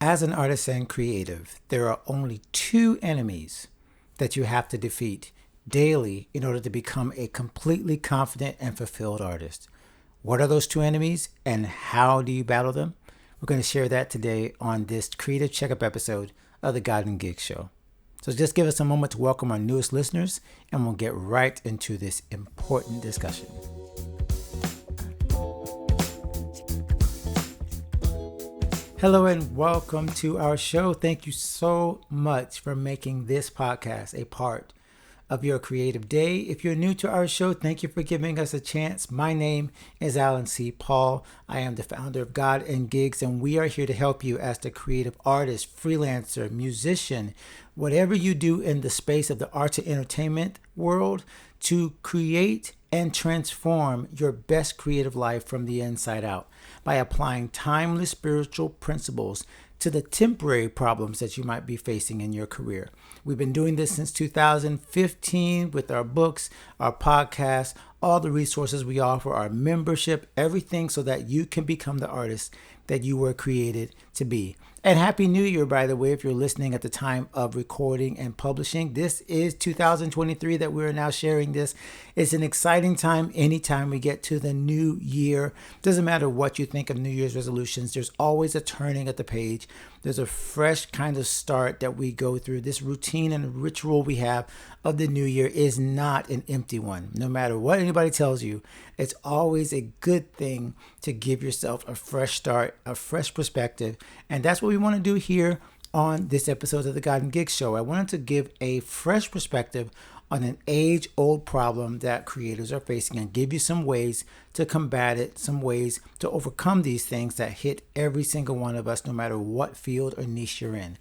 As an artist and creative, there are only two enemies that you have to defeat daily in order to become a completely confident and fulfilled artist. What are those two enemies and how do you battle them? We're going to share that today on this Creative Checkup episode of the God and Gig Show. So just give us a moment to welcome our newest listeners and we'll get right into this important discussion. Hello and welcome to our show. Thank you so much for making this podcast a part of your creative day. If you're new to our show, thank you for giving us a chance. My name is Alan C. Paul. I am the founder of God and Gigs, and we are here to help you as the creative artist, freelancer, musician, whatever you do in the space of the arts and entertainment world, to create and transform your best creative life from the inside out by applying timeless spiritual principles to the temporary problems that you might be facing in your career. We've been doing this since 2015 with our books, our podcasts, all the resources we offer, our membership, everything so that you can become the artist that you were created to be. And Happy New Year, by the way, if you're listening at the time of recording and publishing. This is 2023 that we're now sharing this. It's an exciting time anytime we get to the new year. Doesn't matter what you think of New Year's resolutions, there's always a turning at the page. There's a fresh kind of start that we go through. This routine and ritual we have of the new year is not an empty one. No matter what anybody tells you, it's always a good thing to give yourself a fresh start, a fresh perspective. And that's what we want to do here on this episode of the God and Gig Show. I wanted to give a fresh perspective on an age-old problem that creators are facing and give you some ways to combat it, some ways to overcome these things that hit every single one of us, no matter what field or niche you're in.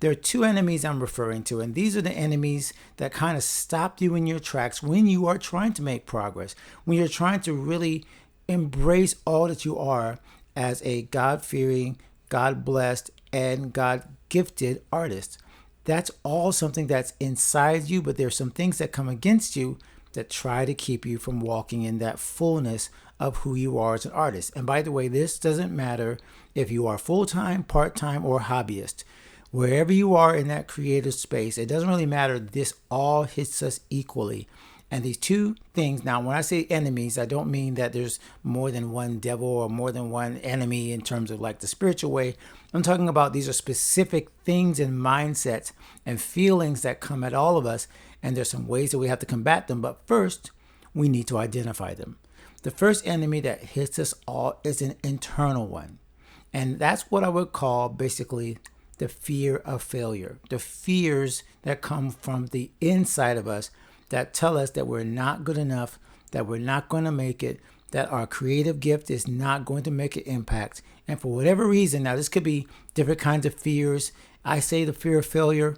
There are two enemies I'm referring to, and these are the enemies that kind of stop you in your tracks when you are trying to make progress, when you're trying to really embrace all that you are as a God-fearing, God-blessed, and God-gifted artist. That's all something that's inside you, but there's some things that come against you that try to keep you from walking in that fullness of who you are as an artist. And by the way, this doesn't matter if you are full-time, part-time, or hobbyist. Wherever you are in that creative space, it doesn't really matter. This all hits us equally. And these two things, now when I say enemies, I don't mean that there's more than one devil or more than one enemy in terms of like the spiritual way. I'm talking about these are specific things and mindsets and feelings that come at all of us. And there's some ways that we have to combat them. But first, we need to identify them. The first enemy that hits us all is an internal one. And that's what I would call basically the fear of failure. The fears that come from the inside of us that tell us that we're not good enough, that we're not going to make it, that our creative gift is not going to make an impact. And for whatever reason, now this could be different kinds of fears. I say the fear of failure.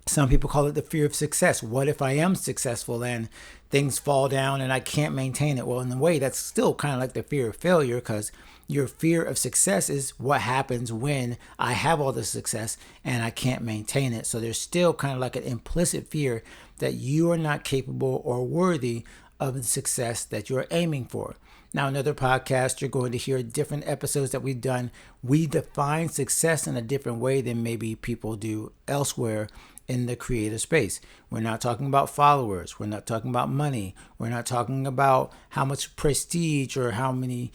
Some people call it the fear of success. What if I am successful and things fall down and I can't maintain it? Well, in a way, that's still kind of like the fear of failure, because your fear of success is what happens when I have all the success and I can't maintain it. So there's still kind of like an implicit fear that you are not capable or worthy of the success that you're aiming for. Now, another podcast, you're going to hear different episodes that we've done. We define success in a different way than maybe people do elsewhere in the creative space. We're not talking about followers. We're not talking about money. We're not talking about how much prestige or how many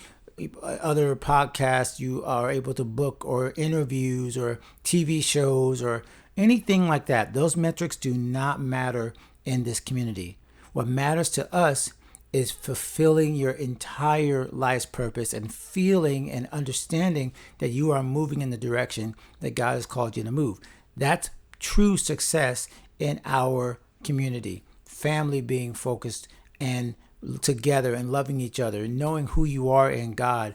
other podcasts you are able to book or interviews or TV shows or anything like that. Those metrics do not matter in this community. What matters to us is fulfilling your entire life's purpose and feeling and understanding that you are moving in the direction that God has called you to move. That's true success in our community. Family being focused and together and loving each other, knowing who you are in God.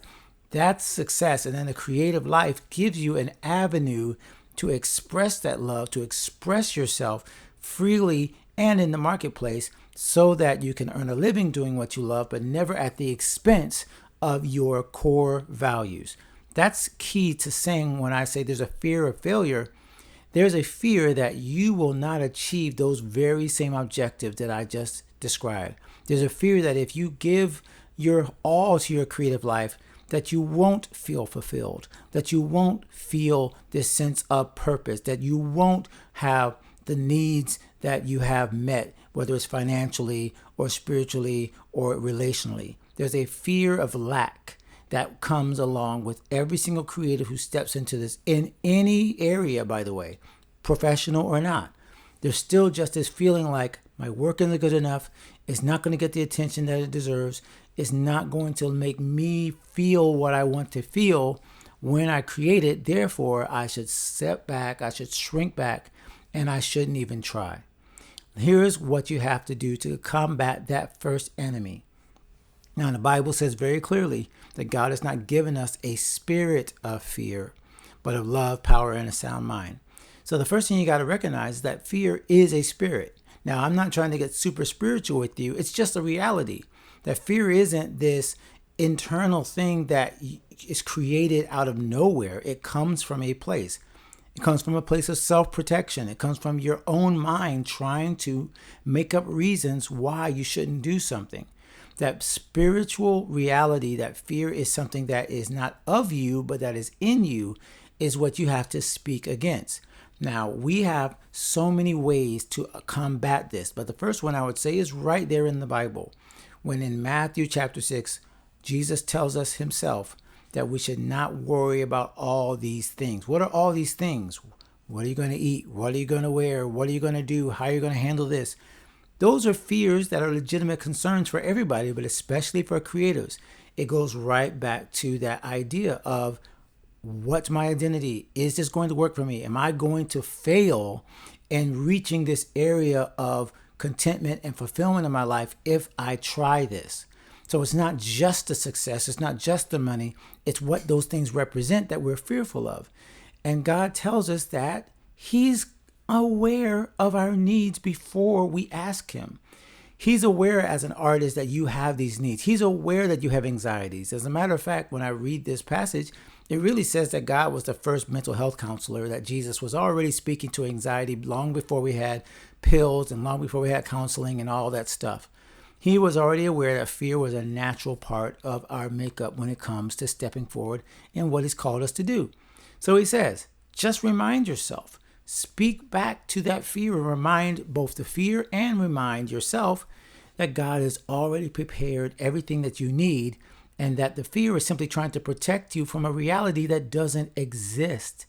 That's success. And then the creative life gives you an avenue to express that love, to express yourself freely and in the marketplace so that you can earn a living doing what you love, but never at the expense of your core values. That's key to saying when I say there's a fear of failure. There's a fear that you will not achieve those very same objectives that I just described. There's a fear that if you give your all to your creative life, that you won't feel fulfilled, that you won't feel this sense of purpose, that you won't have the needs that you have met, whether it's financially or spiritually or relationally. There's a fear of lack that comes along with every single creative who steps into this in any area, by the way, professional or not. There's still just this feeling like my work isn't good enough. It's not going to get the attention that it deserves. It's not going to make me feel what I want to feel when I create it. Therefore, I should step back, I should shrink back, and I shouldn't even try. Here's what you have to do to combat that first enemy. Now, the Bible says very clearly that God has not given us a spirit of fear, but of love, power, and a sound mind. So the first thing you got to recognize is that fear is a spirit. Now, I'm not trying to get super spiritual with you. It's just a reality that fear isn't this internal thing that is created out of nowhere. It comes from a place. It comes from a place of self-protection. It comes from your own mind trying to make up reasons why you shouldn't do something. That spiritual reality, that fear is something that is not of you, but that is in you, is what you have to speak against. Now, we have so many ways to combat this, but the first one I would say is right there in the Bible. When in Matthew chapter 6, Jesus tells us himself that we should not worry about all these things. What are all these things? What are you going to eat? What are you going to wear? What are you going to do? How are you going to handle this? Those are fears that are legitimate concerns for everybody, but especially for creatives. It goes right back to that idea of, what's my identity? Is this going to work for me? Am I going to fail in reaching this area of contentment and fulfillment in my life if I try this? So it's not just the success, it's not just the money, it's what those things represent that we're fearful of. And God tells us that he's aware of our needs before we ask him. He's aware as an artist that you have these needs. He's aware that you have anxieties. As a matter of fact, when I read this passage, it really says that God was the first mental health counselor, that Jesus was already speaking to anxiety long before we had pills and long before we had counseling and all that stuff. He was already aware that fear was a natural part of our makeup when it comes to stepping forward in what he's called us to do. So he says, just remind yourself, speak back to that fear and remind both the fear and remind yourself that God has already prepared everything that you need, and that the fear is simply trying to protect you from a reality that doesn't exist.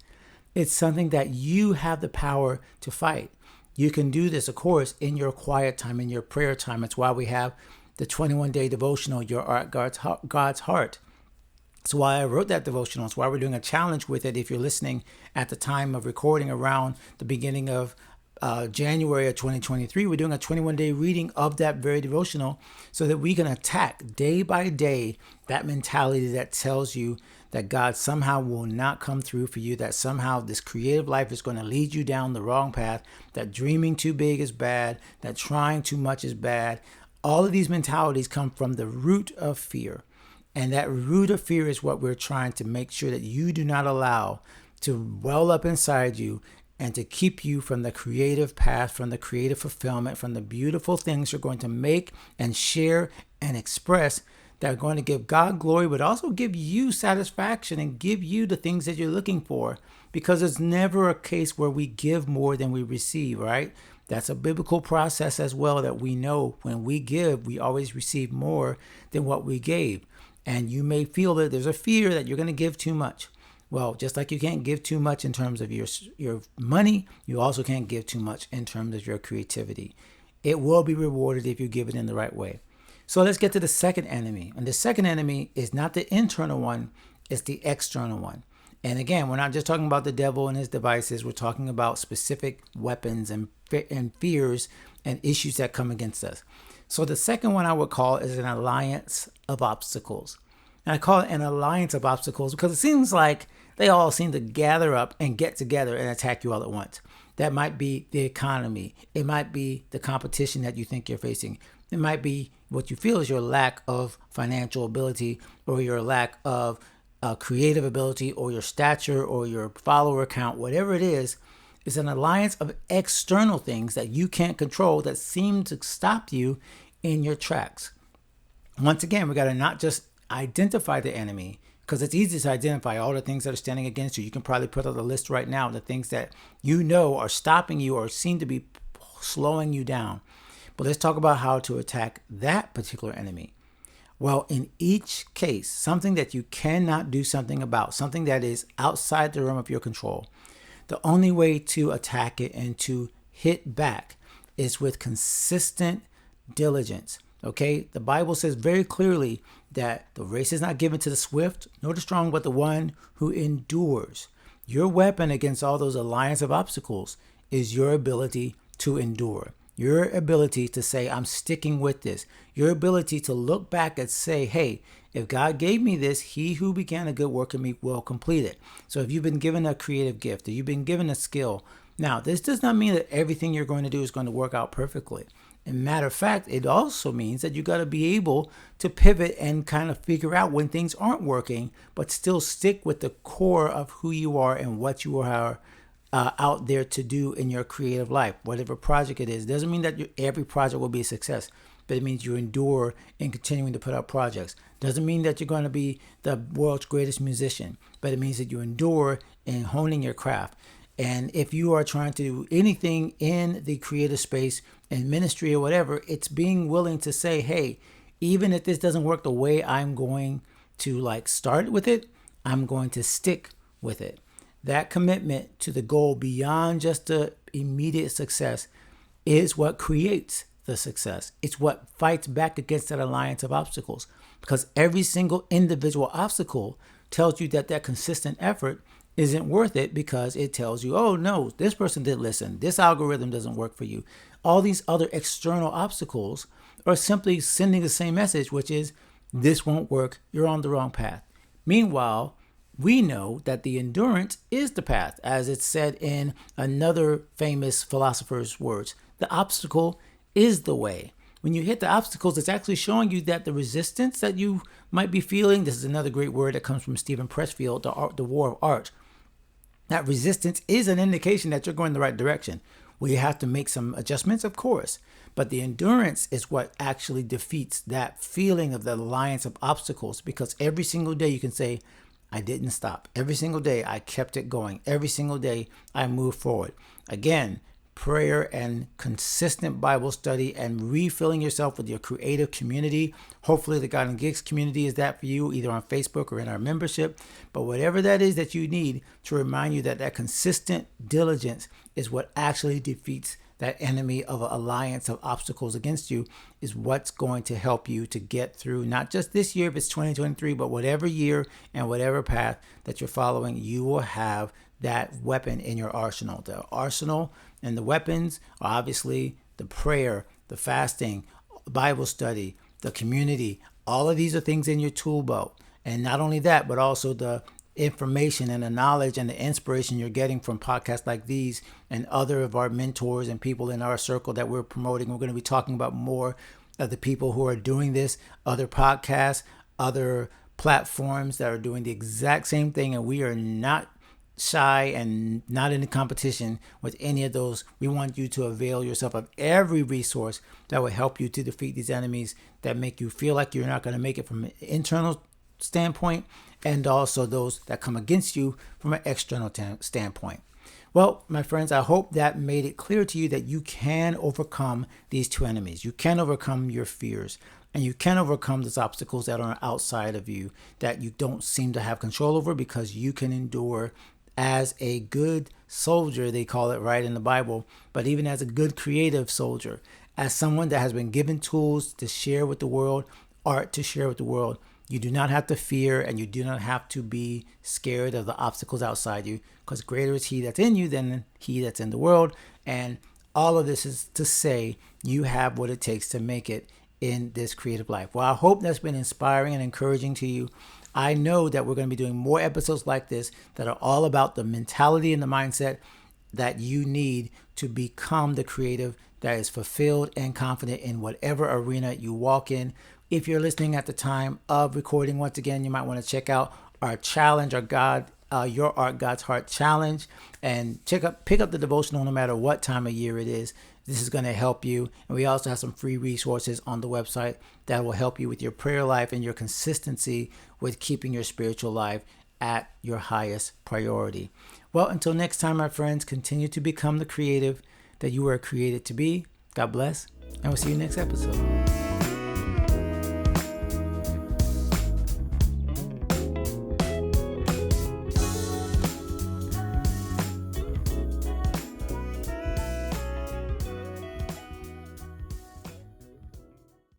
It's something that you have the power to fight. You can do this, of course, in your quiet time, in your prayer time. It's why we have the 21-day devotional, Your Art, God's Heart. It's why I wrote that devotional. It's why we're doing a challenge with it. If you're listening at the time of recording around the beginning of January of 2023, we're doing a 21-day reading of that very devotional so that we can attack day by day that mentality that tells you that God somehow will not come through for you, that somehow this creative life is going to lead you down the wrong path, that dreaming too big is bad, that trying too much is bad. All of these mentalities come from the root of fear. And that root of fear is what we're trying to make sure that you do not allow to well up inside you and to keep you from the creative path, from the creative fulfillment, from the beautiful things you're going to make and share and express that are going to give God glory, but also give you satisfaction and give you the things that you're looking for. Because it's never a case where we give more than we receive, right? That's a biblical process as well, that we know when we give, we always receive more than what we gave. And you may feel that there's a fear that you're going to give too much. Well, just like you can't give too much in terms of your money, you also can't give too much in terms of your creativity. It will be rewarded if you give it in the right way. So let's get to the second enemy. And the second enemy is not the internal one, it's the external one. And again, we're not just talking about the devil and his devices. We're talking about specific weapons and fears and issues that come against us. So the second one I would call is an alliance of obstacles. And I call it an alliance of obstacles because it seems like they all seem to gather up and get together and attack you all at once. That might be the economy. It might be the competition that you think you're facing. It might be what you feel is your lack of financial ability, or your lack of creative ability, or your stature, or your follower count. Whatever it is, it's an alliance of external things that you can't control that seem to stop you in your tracks. Once again, we got to not just identify the enemy. because it's easy to identify all the things that are standing against you. You can probably put out a list right now of the things that you know are stopping you or seem to be slowing you down. But let's talk about how to attack that particular enemy. Well, in each case, something that you cannot do something about, something that is outside the realm of your control, the only way to attack it and to hit back is with consistent diligence. Okay, the Bible says very clearly that the race is not given to the swift nor the strong, but the one who endures. Your weapon against all those alliance of obstacles is your ability to endure. Your ability to say, I'm sticking with this. Your ability to look back and say, hey, if God gave me this, he who began a good work in me will complete it. So if you've been given a creative gift or you've been given a skill, now this does not mean that everything you're going to do is going to work out perfectly. As a matter of fact, it also means that you got to be able to pivot and kind of figure out when things aren't working, but still stick with the core of who you are and what you are out there to do in your creative life. Whatever project it is, doesn't mean that every project will be a success, but it means you endure in continuing to put out projects. Doesn't mean that you're going to be the world's greatest musician, but it means that you endure in honing your craft. And if you are trying to do anything in the creative space and ministry or whatever, it's being willing to say, hey, even if this doesn't work the way I'm going to start with it, I'm going to stick with it. That commitment to the goal beyond just the immediate success is what creates the success. It's what fights back against that alliance of obstacles, because every single individual obstacle tells you that consistent effort isn't worth it, because it tells you, oh no, this person didn't listen. This algorithm doesn't work for you. All these other external obstacles are simply sending the same message, which is this won't work. You're on the wrong path. Meanwhile, we know that the endurance is the path, as it's said in another famous philosopher's words. The obstacle is the way. When you hit the obstacles, it's actually showing you that the resistance that you might be feeling, this is another great word that comes from Steven Pressfield, the war of art. That resistance is an indication that you're going the right direction. Will you have to make some adjustments? Of course. But the endurance is what actually defeats that feeling of the alliance of obstacles, because every single day you can say, I didn't stop. Every single day I kept it going. Every single day I moved forward. Again, prayer and consistent Bible study and refilling yourself with your creative community. Hopefully the God and Gigs community is that for you, either on Facebook or in our membership. But whatever that is that you need to remind you that consistent diligence is what actually defeats that enemy of an alliance of obstacles against you, is what's going to help you to get through not just this year, if it's 2023, but whatever year and whatever path that you're following, you will have that weapon in your arsenal. The arsenal and the weapons are obviously the prayer, the fasting, Bible study, the community. All of these are things in your tool belt. And not only that, but also the information and the knowledge and the inspiration you're getting from podcasts like these and other of our mentors and people in our circle that we're promoting. We're going to be talking about more of the people who are doing this, other podcasts, other platforms that are doing the exact same thing, and we are not shy and not in a competition with any of those. We want you to avail yourself of every resource that will help you to defeat these enemies that make you feel like you're not going to make it from an internal standpoint, and also those that come against you from an external standpoint. Well, my friends, I hope that made it clear to you that you can overcome these two enemies. You can overcome your fears, and you can overcome those obstacles that are outside of you that you don't seem to have control over, because you can endure as a good soldier, they call it right in the Bible, but even as a good creative soldier, as someone that has been given tools to share with the world, art to share with the world. You do not have to fear, and you do not have to be scared of the obstacles outside you, because greater is he that's in you than he that's in the world. And all of this is to say you have what it takes to make it in this creative life. Well, I hope that's been inspiring and encouraging to you. I know that we're going to be doing more episodes like this that are all about the mentality and the mindset that you need to become the creative that is fulfilled and confident in whatever arena you walk in. If you're listening at the time of recording, once again, you might want to check out our challenge, our Your Art, God's Heart challenge, and pick up the devotional no matter what time of year it is. This is going to help you. And we also have some free resources on the website that will help you with your prayer life and your consistency with keeping your spiritual life at your highest priority. Well, until next time, my friends, continue to become the creative that you were created to be. God bless, and we'll see you next episode.